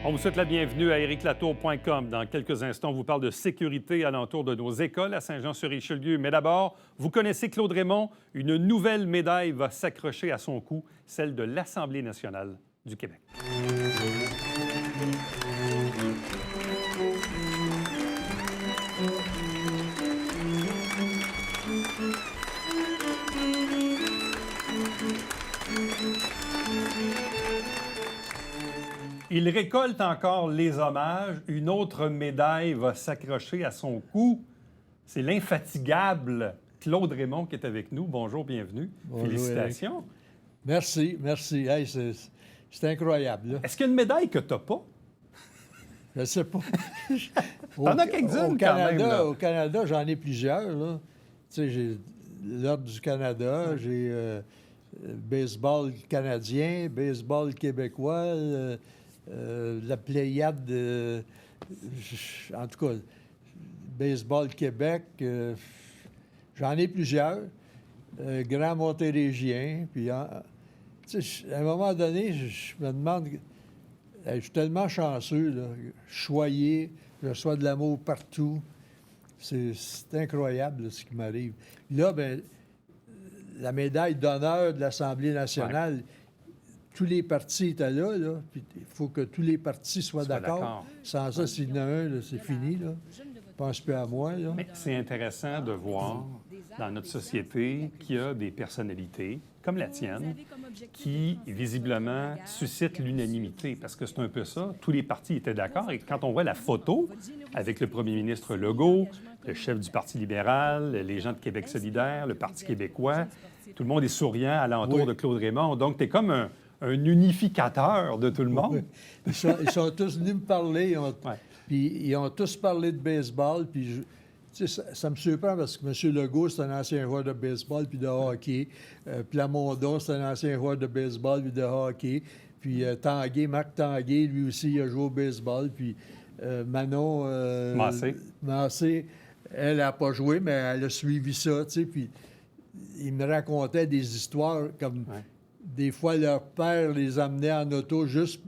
On vous souhaite la bienvenue à ériclatour.com. Dans quelques instants, on vous parle de sécurité alentour de nos écoles à Saint-Jean-sur-Richelieu. Mais d'abord, vous connaissez Claude Raymond. Une nouvelle médaille va s'accrocher à son cou, celle de l'Assemblée nationale du Québec. Il récolte encore les hommages. Une autre médaille va s'accrocher à son cou. C'est l'infatigable Claude Raymond qui est avec nous. Bonjour, bienvenue. Bonjour, félicitations. Éric. Merci, merci. Hey, c'est incroyable. Là. Est-ce qu'il y a une médaille que tu n'as pas? Je ne sais pas. T'en as quelques-unes quand même. Là. Au Canada, j'en ai plusieurs. Là. Tu sais, j'ai l'Ordre du Canada, j'ai baseball canadien, baseball québécois, la Pléiade, en tout cas, baseball Québec, j'en ai plusieurs. Grand Montérégiens, puis à un moment donné, je me demande, je suis tellement chanceux, là, choyé, je reçois de l'amour partout. C'est incroyable là, ce qui m'arrive. Là, bien, la médaille d'honneur de l'Assemblée nationale, tous les partis étaient là, puis il faut que tous les partis soient d'accord. Sans ça, s'il y en a un, là, c'est fini. Là. Pense plus à moi. Là. Mais c'est intéressant de voir dans notre société qu'il y a des personnalités, comme la tienne, qui visiblement suscitent l'unanimité. Parce que c'est un peu ça. Tous les partis étaient d'accord. Et quand on voit la photo avec le premier ministre Legault, le chef du Parti libéral, les gens de Québec solidaire, le Parti québécois, tout le monde est souriant alentour de Claude Raymond. Donc, tu es comme un unificateur de tout le monde. Ils sont tous venus me parler. Puis ils ont tous parlé de baseball. Puis ça me surprend parce que M. Legault, c'est un ancien joueur de baseball puis de hockey. Plamondon, c'est un ancien joueur de baseball puis de hockey. Puis Tanguay, Marc Tanguay, lui aussi, il a joué au baseball. Puis Manon Massé, elle n'a pas joué, mais elle a suivi ça. Puis il me racontait des histoires comme des fois leur père les amenait en auto juste,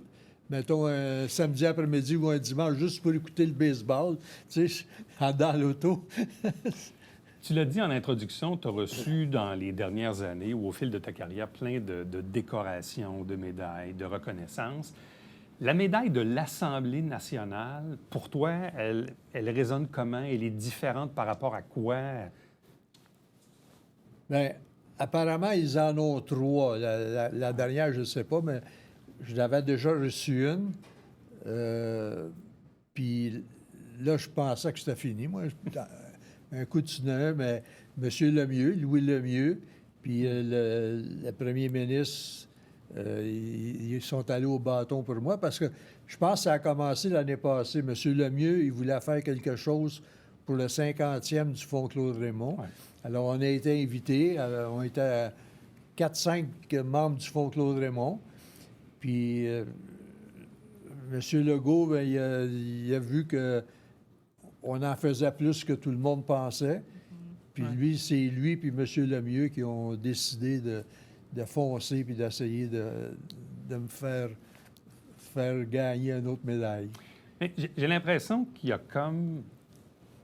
mettons, un samedi après-midi ou un dimanche, juste pour écouter le baseball, dans l'auto. Tu l'as dit en introduction, tu as reçu dans les dernières années ou au fil de ta carrière plein de décorations, de médailles, de reconnaissances. La médaille de l'Assemblée nationale, pour toi, elle résonne comment? Elle est différente par rapport à quoi? Bien, apparemment, ils en ont 3. La dernière, je ne sais pas, mais je l'avais déjà reçu une. Puis là, je pensais que c'était fini. Moi, un coup de tunnel, mais M. Lemieux, Louis Lemieux, puis le premier ministre, ils sont allés au bâton pour moi parce que je pense que ça a commencé l'année passée. M. Lemieux, il voulait faire quelque chose pour le 50e du Fonds Claude Raymond. Ouais. Alors, on a été invités. On était 4-5 membres du Fonds Claude Raymond. Puis, M. Legault, bien, il a vu qu'on en faisait plus que tout le monde pensait. Puis lui, c'est lui puis M. Lemieux qui ont décidé de foncer puis d'essayer de me faire gagner une autre médaille. J'ai l'impression qu'il y a comme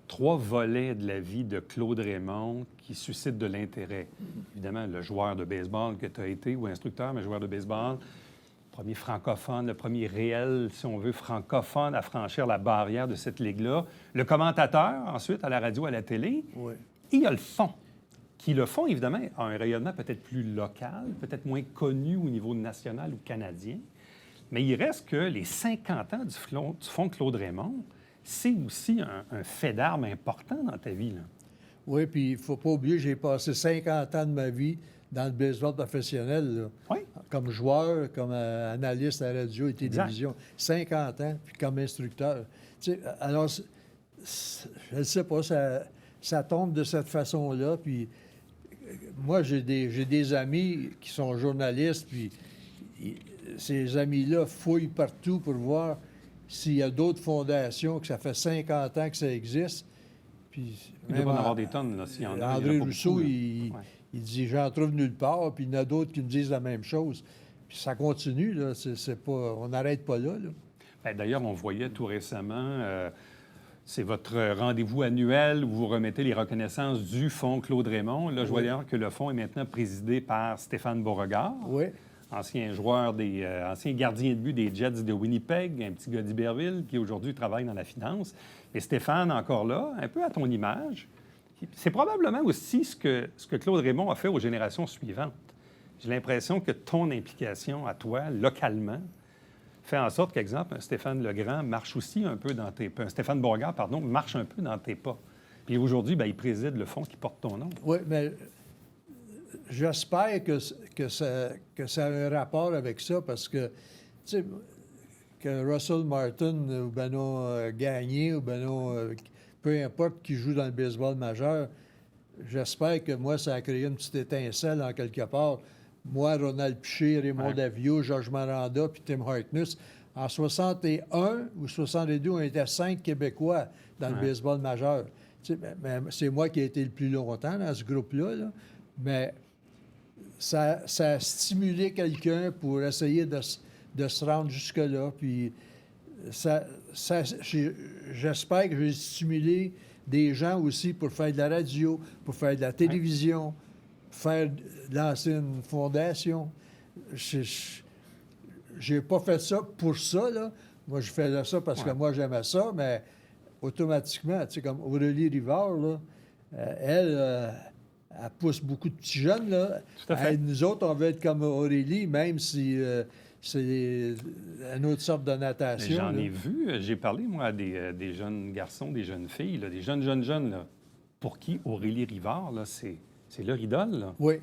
3 volets de la vie de Claude Raymond qui suscitent de l'intérêt. Évidemment, le joueur de baseball que tu as été, ou instructeur, mais joueur de baseball, le premier francophone, le premier réel, si on veut, francophone à franchir la barrière de cette ligue-là. Le commentateur, ensuite, à la radio, à la télé. Oui. Et il y a le fond, qui, le fond, évidemment, a un rayonnement peut-être plus local, peut-être moins connu au niveau national ou canadien. Mais il reste que les 50 ans du Fonds Claude Raymond, c'est aussi un fait d'armes important dans ta vie, là. Oui, puis il ne faut pas oublier, j'ai passé 50 ans de ma vie dans le baseball professionnel, là. Oui. Comme joueur, comme analyste à la radio et télévision. Exact. 50 ans, puis comme instructeur. Tu sais, alors, je ne sais pas, ça tombe de cette façon-là, puis moi, j'ai des amis qui sont journalistes, puis ces amis-là fouillent partout pour voir s'il y a d'autres fondations, que ça fait 50 ans que ça existe. Puis il doit en avoir des tonnes, là, s'il y en a. André Rousseau, il dit « J'en trouve nulle part », puis il y en a d'autres qui me disent la même chose. Puis ça continue, là. C'est pas, on n'arrête pas là, là. Bien, d'ailleurs, on voyait tout récemment, c'est votre rendez-vous annuel où vous remettez les reconnaissances du Fonds Claude Raymond. Là, je vois d'ailleurs que le fonds est maintenant présidé par Stéphane Beauregard, ancien ancien gardien de but des Jets de Winnipeg, un petit gars d'Iberville qui aujourd'hui travaille dans la finance. Et Stéphane, encore là, un peu à ton image, c'est probablement aussi ce que Claude Raymond a fait aux générations suivantes. J'ai l'impression que ton implication à toi, localement, fait en sorte qu'exemple, un Stéphane Legrand marche aussi un peu dans tes pas. Un Stéphane Beauregard, pardon, marche un peu dans tes pas. Puis aujourd'hui, bien, il préside le fonds qui porte ton nom. Oui, mais j'espère que ça a un rapport avec ça parce que, tu sais, que Russell Martin ou Benoît Gagné ou Benoît, peu importe qui joue dans le baseball majeur, j'espère que moi, ça a créé une petite étincelle en quelque part. Moi, Ronald Piché, Raymond Davio, Georges Maranda, puis Tim Harkness. En 61 ou 62, on était 5 Québécois dans le baseball majeur. Tu sais, c'est moi qui ai été le plus longtemps dans ce groupe-là, là. Mais ça a stimulé quelqu'un pour essayer de se rendre jusque-là. Puis j'espère que j'ai stimulé des gens aussi pour faire de la radio, pour faire de la télévision, lancer une fondation. J'ai pas fait ça pour ça, là. Moi, je faisais ça parce que moi, j'aimais ça, mais automatiquement, tu sais, comme Aurélie Rivard, là, elle pousse beaucoup de petits jeunes, là. Tout à fait. Nous autres, on veut être comme Aurélie, même si c'est une autre sorte de natation. J'en ai vu. J'ai parlé, moi, à des jeunes garçons, des jeunes filles, là, des jeunes, là, pour qui Aurélie Rivard, là, c'est leur idole, là. Oui.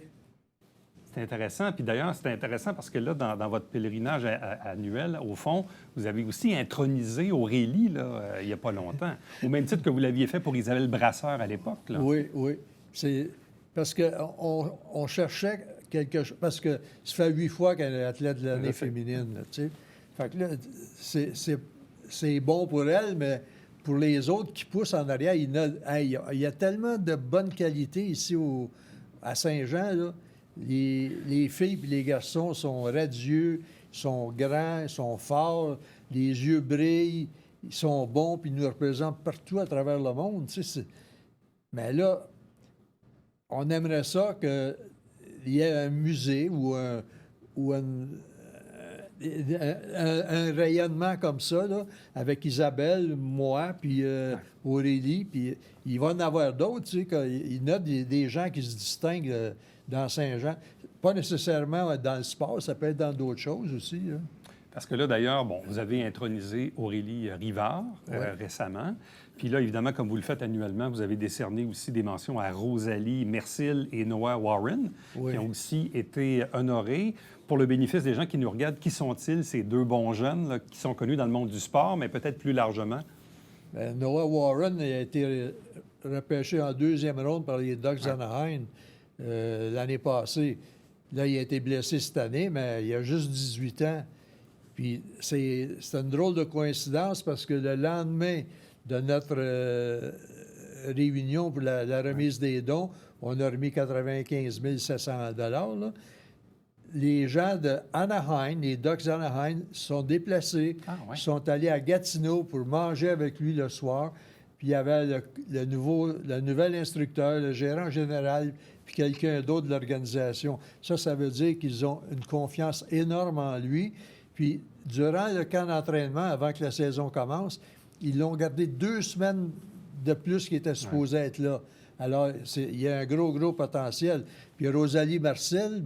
C'est intéressant. Puis d'ailleurs, c'est intéressant parce que là, dans votre pèlerinage annuel, au fond, vous avez aussi intronisé Aurélie, là, il n'y a pas longtemps. Au même titre que vous l'aviez fait pour Isabelle Brasseur à l'époque, là. Oui, oui. C'est parce qu'on cherchait quelque chose. Parce que ça fait 8 fois qu'elle est athlète de l'année féminine, là, tu sais. Fait que là, c'est bon pour elle, mais pour les autres qui poussent en arrière, il y a tellement de bonnes qualités ici à Saint-Jean, là. Les filles et les garçons sont radieux, sont grands, sont forts, les yeux brillent, ils sont bons, puis ils nous représentent partout à travers le monde. Tu sais, mais là, on aimerait ça qu'il y ait un musée ou un rayonnement comme ça, là, avec Isabelle, moi, puis Aurélie, puis il va en avoir d'autres, tu sais, il y a des gens qui se distinguent dans Saint-Jean. Pas nécessairement dans le sport, ça peut être dans d'autres choses aussi, là. Parce que là, d'ailleurs, bon, vous avez intronisé Aurélie Rivard récemment. Puis là, évidemment, comme vous le faites annuellement, vous avez décerné aussi des mentions à Rosalie Mercil et Noah Warren, qui ont aussi été honorés. Pour le bénéfice des gens qui nous regardent, qui sont-ils, ces deux bons jeunes là, qui sont connus dans le monde du sport, mais peut-être plus largement? Bien, Noah Warren a été repêché en 2e ronde par les Ducks d'Anaheim l'année passée. Là, il a été blessé cette année, mais il a juste 18 ans. Puis c'est une drôle de coïncidence parce que le lendemain de notre réunion pour la remise des dons, on a remis 95 700 $. Les gens de Anaheim, les Ducks d'Anaheim, sont déplacés, sont allés à Gatineau pour manger avec lui le soir. Puis il y avait le nouvel instructeur, le gérant général, puis quelqu'un d'autre de l'organisation. Ça veut dire qu'ils ont une confiance énorme en lui. Puis, durant le camp d'entraînement, avant que la saison commence, ils l'ont gardé 2 semaines de plus qu'il était supposé être là. Alors, il y a un gros potentiel. Puis Rosalie Marcil,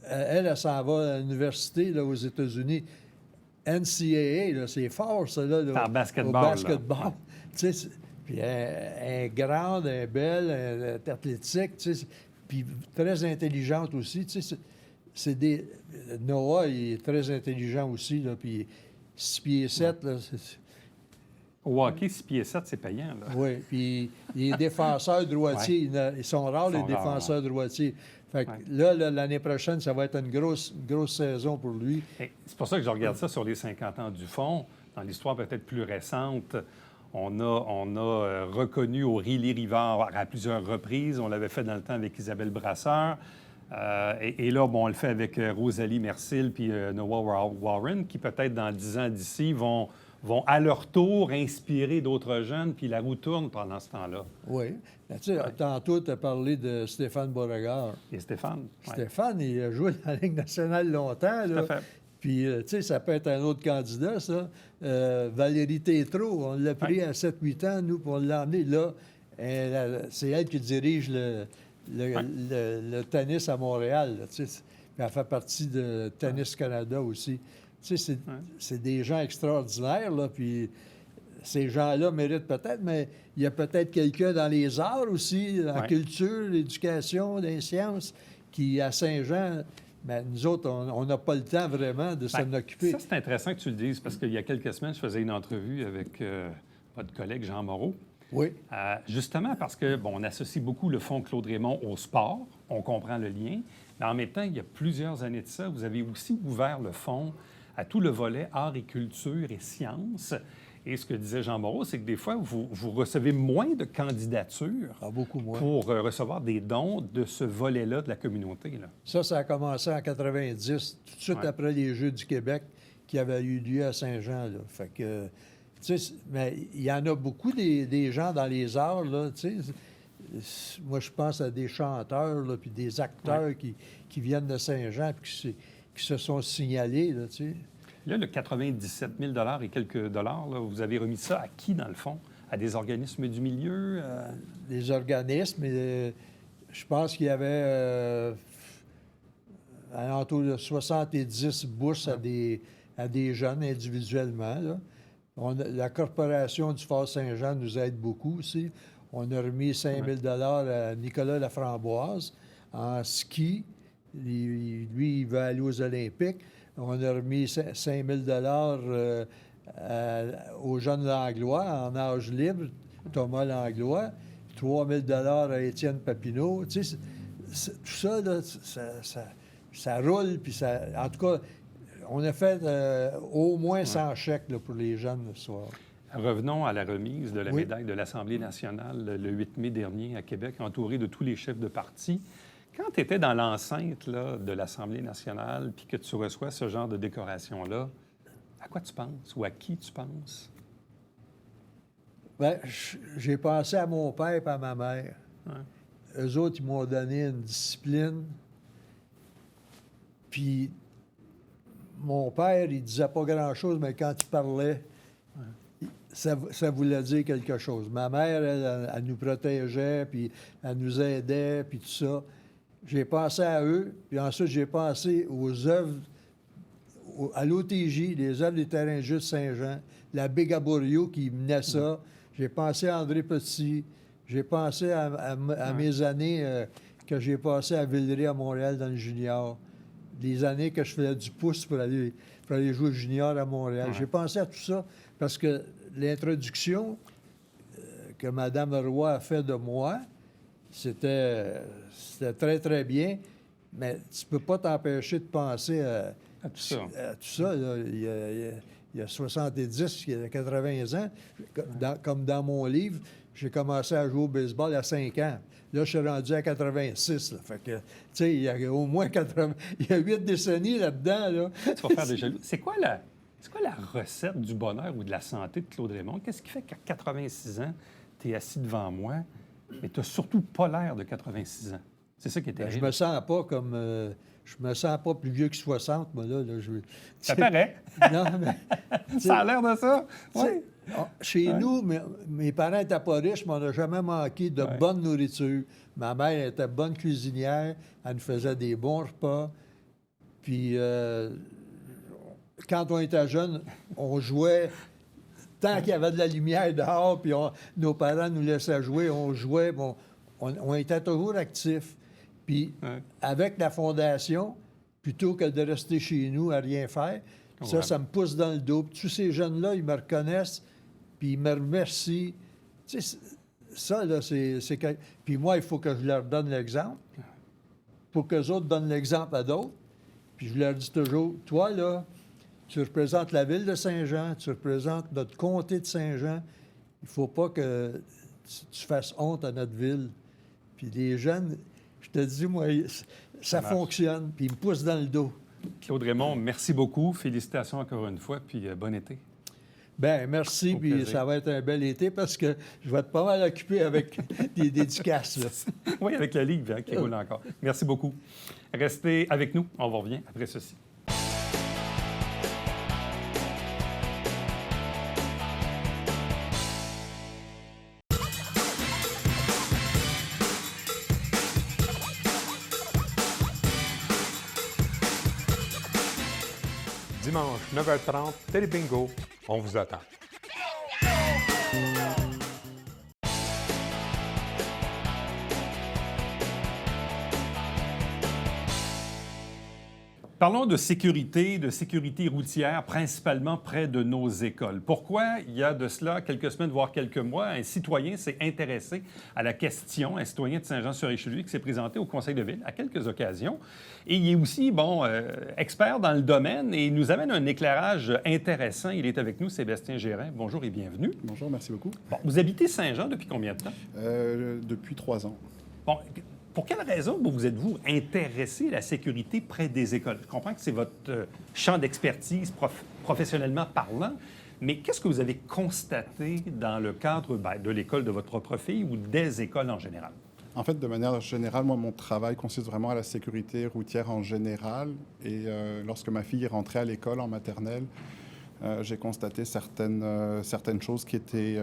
elle s'en va à l'université là, aux États-Unis. NCAA, là, c'est fort, ça, là. En basketball. Au basketball. Tu sais, puis elle est grande, elle est belle, elle est athlétique, tu sais, puis très intelligente aussi. Tu sais, Noah, il est très intelligent aussi, là, puis 6 pieds 7, là, Au hockey, 6 pieds 7, c'est payant, là. Oui, puis les défenseurs droitiers, ils sont rares, les défenseurs droitiers. Fait que là, l'année prochaine, ça va être une grosse saison pour lui. C'est pour ça que je regarde ça sur les 50 ans du Fonds. Dans l'histoire peut-être plus récente, on a reconnu Aurélie Rivard à plusieurs reprises. On l'avait fait dans le temps avec Isabelle Brasseur. Et là, bon, on le fait avec Rosalie Mercil puis Noah Warren, qui peut-être dans 10 ans d'ici vont à leur tour inspirer d'autres jeunes, puis la roue tourne pendant ce temps-là. Oui. Ben, tu sais, tantôt, tu as parlé de Stéphane Beauregard. Et Stéphane? Stéphane, il a joué dans la Ligue nationale longtemps. Là. Tout à fait. Puis, tu sais, ça peut être un autre candidat, ça. Valérie Tétrault, on l'a pris à 7-8 ans, nous, pour l'emmener. Là, c'est elle qui dirige le tennis à Montréal. Là, tu sais. Puis elle fait partie de Tennis Canada aussi. Tu sais, c'est des gens extraordinaires, là, puis ces gens-là méritent peut-être, mais il y a peut-être quelqu'un dans les arts aussi, en culture, l'éducation, les sciences, qui, à Saint-Jean, bien, nous autres, on n'a pas le temps vraiment de s'en occuper. Ça, c'est intéressant que tu le dises, parce qu'il y a quelques semaines, je faisais une entrevue avec votre collègue Jean Moreau. Oui. Justement parce que, bon, on associe beaucoup le Fonds Claude Raymond au sport, on comprend le lien, mais en même temps, il y a plusieurs années de ça, vous avez aussi ouvert le fonds à tout le volet art et culture et sciences. Et ce que disait Jean Moreau, c'est que des fois, vous recevez moins de candidatures beaucoup moins. Pour recevoir des dons de ce volet-là de la communauté. Là. Ça a commencé en 90, tout de suite après les Jeux du Québec qui avaient eu lieu à Saint-Jean. Là. Fait que, tu sais, mais il y en a beaucoup des gens dans les arts, là, tu sais. Moi, je pense à des chanteurs, là, puis des acteurs qui viennent de Saint-Jean, puis qui se sont signalés, là, tu sais. Là, le 97 000 et quelques dollars, là, vous avez remis ça à qui, dans le fond? À des organismes du milieu? Des organismes. Je pense qu'il y avait alentour de 70 bourses à des jeunes individuellement. Là. La Corporation du Fort Saint-Jean nous aide beaucoup aussi. On a remis 5 000 à Nicolas Laframboise en ski. Lui, il veut aller aux Olympiques. On a remis 5 000 aux jeunes Langlois en âge libre, Thomas Langlois, 3 000 à Étienne Papineau. Tu sais, tout ça, là, ça roule. Puis en tout cas, on a fait au moins 100 chèques là, pour les jeunes ce soir. Revenons à la remise de la médaille de l'Assemblée nationale le 8 mai dernier à Québec, entouré de tous les chefs de parti. Quand tu étais dans l'enceinte là, de l'Assemblée nationale puis que tu reçois ce genre de décoration-là, à quoi tu penses ou à qui tu penses? Bien, j'ai pensé à mon père et à ma mère. Ouais. Eux autres, ils m'ont donné une discipline. Puis mon père, il disait pas grand-chose, mais quand il parlait, ça voulait dire quelque chose. Ma mère, elle nous protégeait, puis elle nous aidait, puis tout ça. J'ai pensé à eux, puis ensuite, j'ai pensé aux œuvres, à l'OTJ, les œuvres des terrains justes Saint-Jean, la Bégaborio qui menait ça. J'ai pensé à André Petit. J'ai pensé à mes années que j'ai passées à Villeray, à Montréal, dans le junior. Les années que je faisais du pouce pour aller jouer junior à Montréal. J'ai pensé à tout ça parce que l'introduction que Mme Roy a fait de moi, c'était très, très bien, mais tu ne peux pas t'empêcher de penser à tout ça. Là. Il y a 70, il y a 80 ans, comme dans mon livre, j'ai commencé à jouer au baseball à 5 ans. Là, je suis rendu à 86. Là. Fait que, tu sais, il y a au moins 80... Il y a 8 décennies là-dedans. Là. Tu vas faire des jaloux. C'est quoi la recette du bonheur ou de la santé de Claude Raymond? Qu'est-ce qui fait qu'à 86 ans, tu es assis devant moi, mais tu n'as surtout pas l'air de 86 ans? C'est ça qui est terrible. Je me sens pas comme... je me sens pas plus vieux que 60, moi, là. Ça paraît. Non, mais... Ça a l'air de ça. Oui. Chez nous, mes parents n'étaient pas riches, mais on n'a jamais manqué de bonne nourriture. Ma mère était bonne cuisinière, elle nous faisait des bons repas. Puis, quand on était jeunes, on jouait tant qu'il y avait de la lumière dehors, puis nos parents nous laissaient jouer, on jouait, bon, on était toujours actifs. Puis, avec la Fondation, plutôt que de rester chez nous à rien faire, ça me pousse dans le dos. Puis, tous ces jeunes-là, ils me reconnaissent, puis ils me remercient. Tu sais, ça, là, c'est... Puis moi, il faut que je leur donne l'exemple pour qu'eux autres donnent l'exemple à d'autres. Puis je leur dis toujours, toi, là, tu représentes la ville de Saint-Jean, tu représentes notre comté de Saint-Jean. Il ne faut pas que tu fasses honte à notre ville. Puis les jeunes, je te dis, moi, ça fonctionne, puis il me pousse dans le dos. Claude Raymond, merci beaucoup. Félicitations encore une fois, puis bon été. Bien, merci, puis ça va être un bel été parce que je vais être pas mal occupé avec des dédicaces. Là. Oui, avec le livre qui roule encore. Merci beaucoup. Restez avec nous. On vous revient après ceci. Dimanche, 9h30, Télébingo, on vous attend. Parlons de sécurité routière, principalement près de nos écoles. Pourquoi, il y a de cela quelques semaines, voire quelques mois, un citoyen s'est intéressé à la question, un citoyen de Saint-Jean-sur-Richelieu qui s'est présenté au conseil de ville à quelques occasions. Et il est aussi, expert dans le domaine et il nous amène un éclairage intéressant. Il est avec nous, Sébastien Gérin. Bonjour et bienvenue. Bonjour, merci beaucoup. Bon, vous habitez Saint-Jean depuis combien de temps? Depuis 3 ans. Bon, pour quelle raison vous êtes-vous intéressé à la sécurité près des écoles? Je comprends que c'est votre champ d'expertise professionnellement parlant, mais qu'est-ce que vous avez constaté dans le cadre de l'école de votre propre fille ou des écoles en général? En fait, de manière générale, moi, mon travail consiste vraiment à la sécurité routière en général. Et lorsque ma fille est rentrée à l'école en maternelle, j'ai constaté certaines choses qui étaient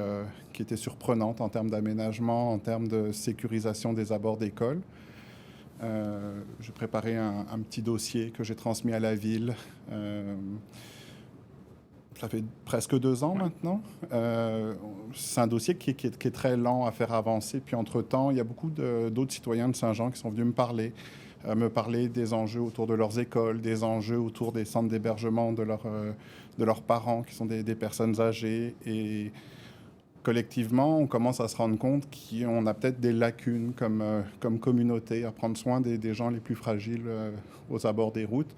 surprenantes en termes d'aménagement, en termes de sécurisation des abords d'école. J'ai préparé un petit dossier que j'ai transmis à la ville. Ça fait presque 2 ans maintenant. C'est un dossier qui est très lent à faire avancer. Puis entre-temps, il y a beaucoup d'autres citoyens de Saint-Jean qui sont venus me parler des enjeux autour de leurs écoles, des enjeux autour des centres d'hébergement de leurs parents, qui sont des personnes âgées. Et collectivement, on commence à se rendre compte qu'on a peut-être des lacunes comme communauté à prendre soin des gens les plus fragiles aux abords des routes.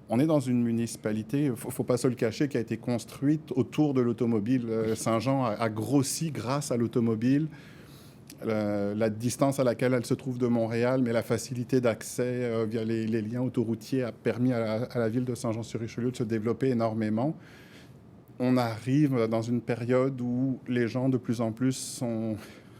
On est dans une municipalité, il ne faut pas se le cacher, qui a été construite autour de l'automobile. Saint-Jean a grossi grâce à l'automobile. La distance à laquelle elle se trouve de Montréal, mais la facilité d'accès via les liens autoroutiers a permis à la ville de Saint-Jean-sur-Richelieu de se développer énormément. On arrive dans une période où les gens de plus en plus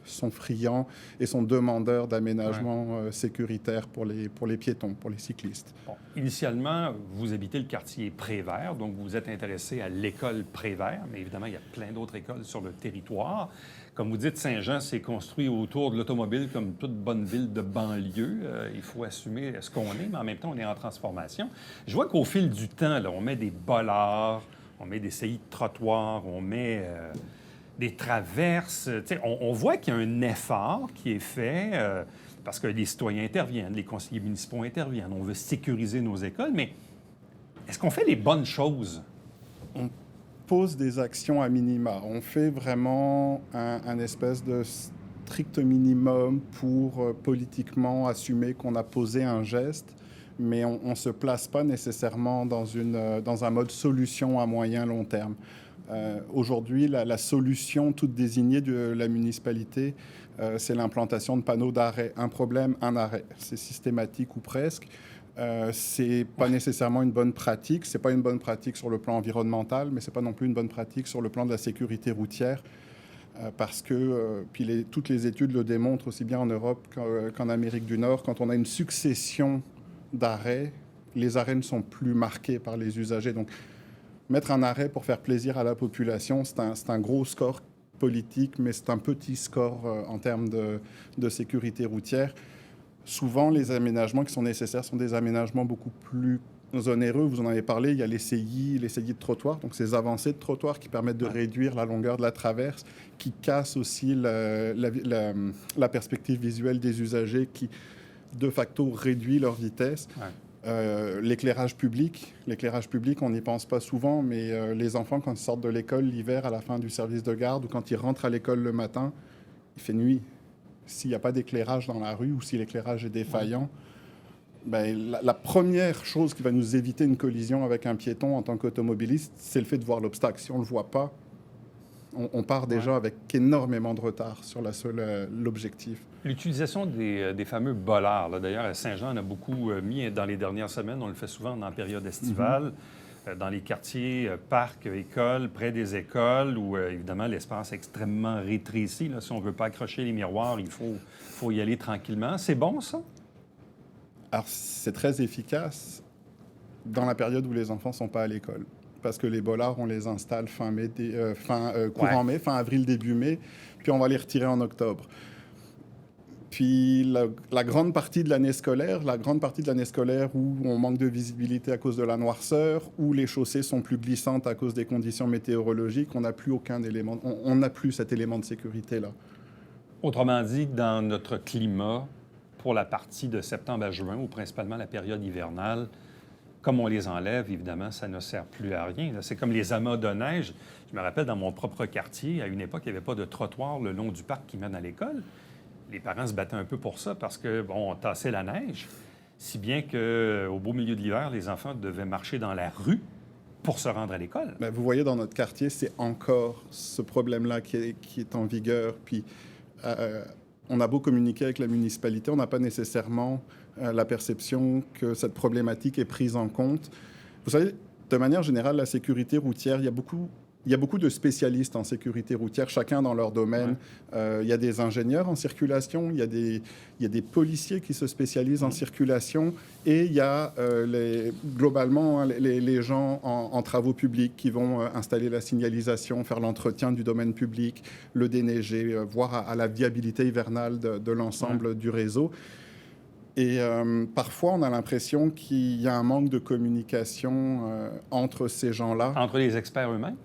sont friands et sont demandeurs d'aménagements sécuritaires pour les piétons, pour les cyclistes. Bon, initialement, vous habitez le quartier Prévert, donc vous vous êtes intéressé à l'école Prévert, mais évidemment, il y a plein d'autres écoles sur le territoire. Comme vous dites, Saint-Jean s'est construit autour de l'automobile comme toute bonne ville de banlieue. Il faut assumer ce qu'on est, mais en même temps, on est en transformation. Je vois qu'au fil du temps, là, on met des bollards, on met des saillies de trottoirs, on met des traverses. On voit qu'il y a un effort qui est fait parce que les citoyens interviennent, les conseillers municipaux interviennent. On veut sécuriser nos écoles, mais est-ce qu'on fait les bonnes choses? On pose des actions à minima. On fait vraiment un espèce de strict minimum pour politiquement assumer qu'on a posé un geste, mais on ne se place pas nécessairement dans un mode solution à moyen long terme. Aujourd'hui, la solution toute désignée de la municipalité, c'est l'implantation de panneaux d'arrêt. Un problème, un arrêt. C'est systématique ou presque. C'est pas nécessairement une bonne pratique. C'est pas une bonne pratique sur le plan environnemental, mais c'est pas non plus une bonne pratique sur le plan de la sécurité routière. Parce que, toutes les études le démontrent aussi bien en Europe qu'en Amérique du Nord, quand on a une succession d'arrêts, les arrêts ne sont plus marqués par les usagers. Donc, mettre un arrêt pour faire plaisir à la population, c'est un gros score politique, mais c'est un petit score en termes de sécurité routière. Souvent, les aménagements qui sont nécessaires sont des aménagements beaucoup plus onéreux. Vous en avez parlé, il y a les saillies de trottoir, donc ces avancées de trottoir qui permettent de réduire la longueur de la traverse, qui cassent aussi la perspective visuelle des usagers, qui de facto réduit leur vitesse. L'éclairage public, on n'y pense pas souvent, mais les enfants, quand ils sortent de l'école l'hiver à la fin du service de garde ou quand ils rentrent à l'école le matin, il fait nuit. S'il n'y a pas d'éclairage dans la rue ou si l'éclairage est défaillant, la première chose qui va nous éviter une collision avec un piéton en tant qu'automobiliste, c'est le fait de voir l'obstacle. Si on ne le voit pas, On part déjà avec énormément de retard sur l'objectif. L'utilisation des fameux bollards, là, d'ailleurs, à Saint-Jean, on a beaucoup mis dans les dernières semaines, on le fait souvent dans la période estivale, dans les quartiers, parcs, écoles, près des écoles, où évidemment l'espace est extrêmement rétréci. Là, si on ne veut pas accrocher les miroirs, il faut y aller tranquillement. C'est bon, ça? Alors, c'est très efficace dans la période où les enfants ne sont pas à l'école. Parce que les bollards, on les installe courant mai, fin avril, début mai, puis on va les retirer en octobre. Puis la grande partie de l'année scolaire où on manque de visibilité à cause de la noirceur, où les chaussées sont plus glissantes à cause des conditions météorologiques, on n'a plus aucun élément, on n'a plus cet élément de sécurité-là. Autrement dit, dans notre climat, pour la partie de septembre à juin, ou principalement la période hivernale, comme on les enlève, évidemment, ça ne sert plus à rien. C'est comme les amas de neige. Je me rappelle, dans mon propre quartier, à une époque, il n'y avait pas de trottoir le long du parc qui mène à l'école. Les parents se battaient un peu pour ça parce que, bon, on tassait la neige, si bien qu'au beau milieu de l'hiver, les enfants devaient marcher dans la rue pour se rendre à l'école. Bien, vous voyez, dans notre quartier, c'est encore ce problème-là qui est en vigueur. Puis, on a beau communiquer avec la municipalité, on n'a pas nécessairement la perception que cette problématique est prise en compte. Vous savez, de manière générale, la sécurité routière, il y a beaucoup de spécialistes en sécurité routière, chacun dans leur domaine. Il y a des ingénieurs en circulation, il y a des policiers qui se spécialisent en circulation, et il y a globalement les gens en travaux publics qui vont installer la signalisation, faire l'entretien du domaine public, le déneiger, voir à la viabilité hivernale de l'ensemble du réseau. Et parfois, on a l'impression qu'il y a un manque de communication entre ces gens-là. Entre les experts eux-mêmes?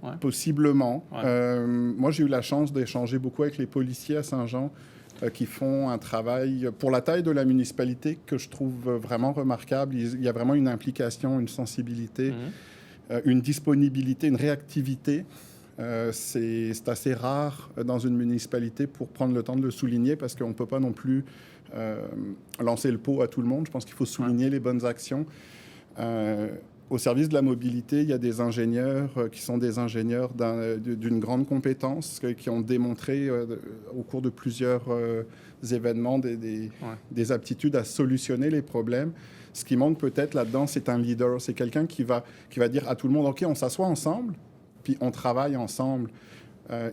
Ouais. Possiblement. Ouais. Moi, j'ai eu la chance d'échanger beaucoup avec les policiers à Saint-Jean qui font un travail, pour la taille de la municipalité, que je trouve vraiment remarquable. Il y a vraiment une implication, une sensibilité, une disponibilité, une réactivité. C'est assez rare dans une municipalité pour prendre le temps de le souligner, parce qu'on ne peut pas non plus lancer le pot à tout le monde. Je pense qu'il faut souligner les bonnes actions. Au service de la mobilité, il y a des ingénieurs qui sont des ingénieurs d'une grande compétence, qui ont démontré au cours de plusieurs événements des aptitudes à solutionner les problèmes. Ce qui manque peut-être là-dedans, c'est un leader. C'est quelqu'un qui va dire à tout le monde, OK, on s'assoit ensemble, puis on travaille ensemble.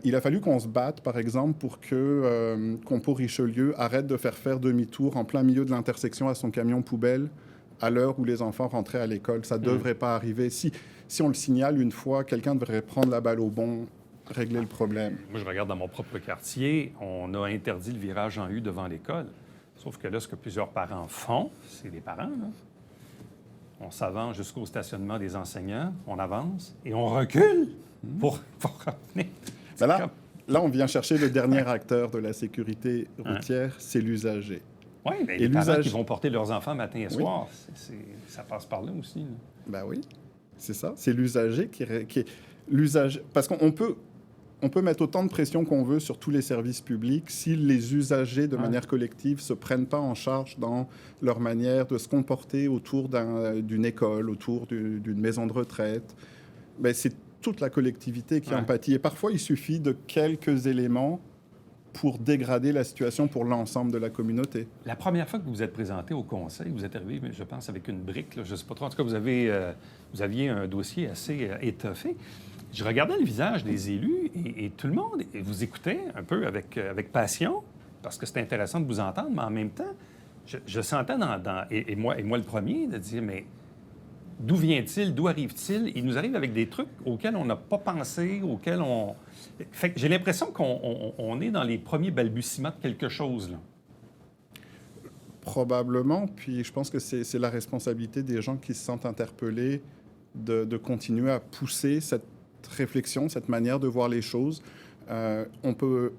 Il a fallu qu'on se batte, par exemple, pour que Compo-Richelieu arrête de faire demi-tour en plein milieu de l'intersection à son camion poubelle à l'heure où les enfants rentraient à l'école. Ça ne devrait pas arriver. Si on le signale une fois, quelqu'un devrait prendre la balle au bon, régler le problème. Moi, je regarde dans mon propre quartier, on a interdit le virage en U devant l'école. Sauf que là, ce que plusieurs parents font, c'est les parents, là. On s'avance jusqu'au stationnement des enseignants, on avance et on recule pour revenir. Ben là, on vient chercher le dernier acteur de la sécurité routière, c'est l'usager. Oui, bien, les parents qui vont porter leurs enfants matin et soir, ça passe par là aussi. Là. Ben oui, c'est ça. C'est l'usager qui est l'usager. Parce qu'on peut mettre autant de pression qu'on veut sur tous les services publics si les usagers, de manière collective, ne se prennent pas en charge dans leur manière de se comporter autour d'une école, autour d'une maison de retraite. Ben, c'est toute la collectivité qui en pâtit. Et parfois, il suffit de quelques éléments pour dégrader la situation pour l'ensemble de la communauté. La première fois que vous vous êtes présenté au conseil, vous êtes arrivé, je pense, avec une brique, là, je ne sais pas trop. En tout cas, vous aviez un dossier assez étoffé. Je regardais le visage des élus et tout le monde vous écoutait un peu avec passion, parce que c'était intéressant de vous entendre, mais en même temps, je sentais et moi le premier, de dire, mais d'où vient-il, d'où arrive-t-il? Il nous arrive avec des trucs auxquels on n'a pas pensé, auxquels on... Fait que j'ai l'impression qu'on est dans les premiers balbutiements de quelque chose, là. Probablement, puis je pense que c'est la responsabilité des gens qui se sentent interpellés de continuer à pousser cette réflexion, cette manière de voir les choses. On peut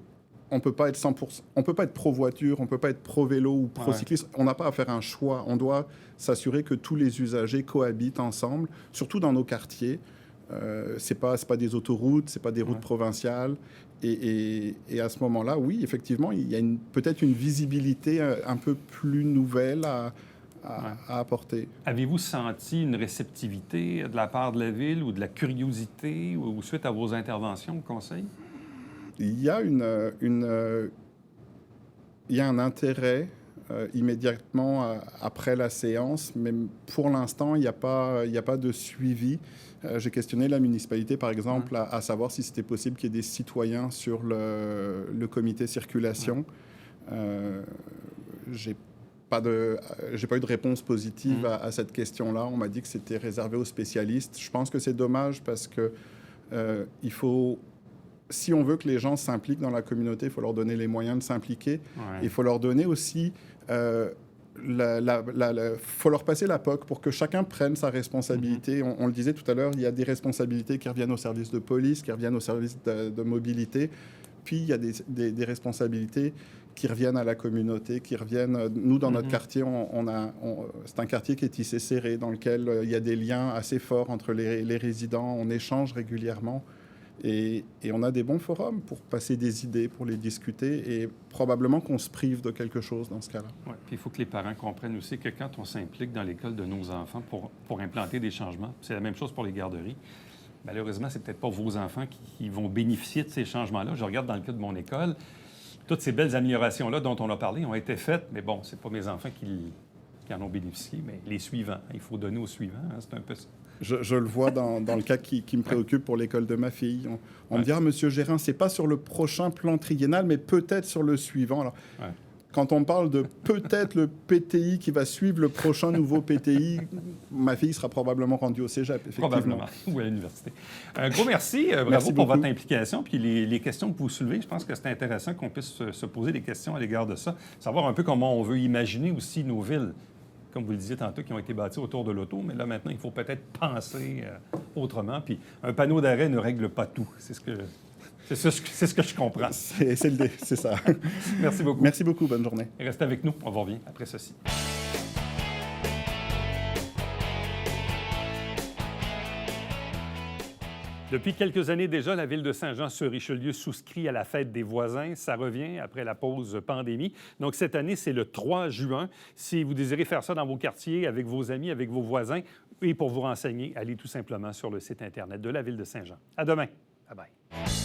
pas être 100%, on peut pas être pro-voiture, on peut pas être pro-vélo ou pro-cycliste. On n'a pas à faire un choix. On doit s'assurer que tous les usagers cohabitent ensemble, surtout dans nos quartiers. C'est pas des autoroutes, c'est pas des routes provinciales. Et à ce moment-là, oui, effectivement, il y a peut-être une visibilité un peu plus nouvelle à apporter. Avez-vous senti une réceptivité de la part de la Ville ou de la curiosité ou suite à vos interventions au Conseil? Il y a il y a un intérêt immédiatement après la séance, mais pour l'instant, il n'y a pas de suivi. J'ai questionné la municipalité, par exemple, à savoir si c'était possible qu'il y ait des citoyens sur le comité circulation. J'ai pas eu de réponse positive à cette question-là. On m'a dit que c'était réservé aux spécialistes. Je pense que c'est dommage parce que si on veut que les gens s'impliquent dans la communauté, il faut leur donner les moyens de s'impliquer. Il faut leur donner aussi... faut leur passer la POC pour que chacun prenne sa responsabilité. On le disait tout à l'heure, il y a des responsabilités qui reviennent au service de police, qui reviennent au service de mobilité. Puis, il y a des responsabilités qui reviennent à la communauté, qui reviennent... Nous, dans notre quartier, c'est un quartier qui est tissé serré, dans lequel il y a des liens assez forts entre les résidents. On échange régulièrement. Et on a des bons forums pour passer des idées, pour les discuter, et probablement qu'on se prive de quelque chose dans ce cas-là. Oui, puis il faut que les parents comprennent aussi que quand on s'implique dans l'école de nos enfants pour implanter des changements, c'est la même chose pour les garderies. Malheureusement, c'est peut-être pas vos enfants qui vont bénéficier de ces changements-là. Je regarde dans le cas de mon école, toutes ces belles améliorations-là dont on a parlé ont été faites, mais bon, c'est pas mes enfants qui en ont bénéficié, mais les suivants. Il faut donner aux suivants, hein, c'est un peu ça. Je le vois dans le cas qui me préoccupe pour l'école de ma fille. On me dit, Monsieur Gérin, c'est pas sur le prochain plan triennal, mais peut-être sur le suivant. Alors, quand on parle de peut-être le PTI qui va suivre le prochain nouveau PTI, ma fille sera probablement rendue au cégep, effectivement. Probablement, ou à l'université. Un gros merci. Bravo pour votre implication. Puis les questions que vous soulevez, je pense que c'est intéressant qu'on puisse se poser des questions à l'égard de ça. Savoir un peu comment on veut imaginer aussi nos villes, comme vous le disiez tantôt, qui ont été bâties autour de l'auto. Mais là, maintenant, il faut peut-être penser autrement. Puis un panneau d'arrêt ne règle pas tout. C'est ce que je comprends. C'est ça. Merci beaucoup. Merci beaucoup. Bonne journée. Et restez avec nous. On va revenir après ceci. Depuis quelques années déjà, la Ville de Saint-Jean-sur-Richelieu souscrit à la fête des voisins. Ça revient après la pause pandémie. Donc, cette année, c'est le 3 juin. Si vous désirez faire ça dans vos quartiers, avec vos amis, avec vos voisins, et pour vous renseigner, allez tout simplement sur le site Internet de la Ville de Saint-Jean. À demain. Bye-bye.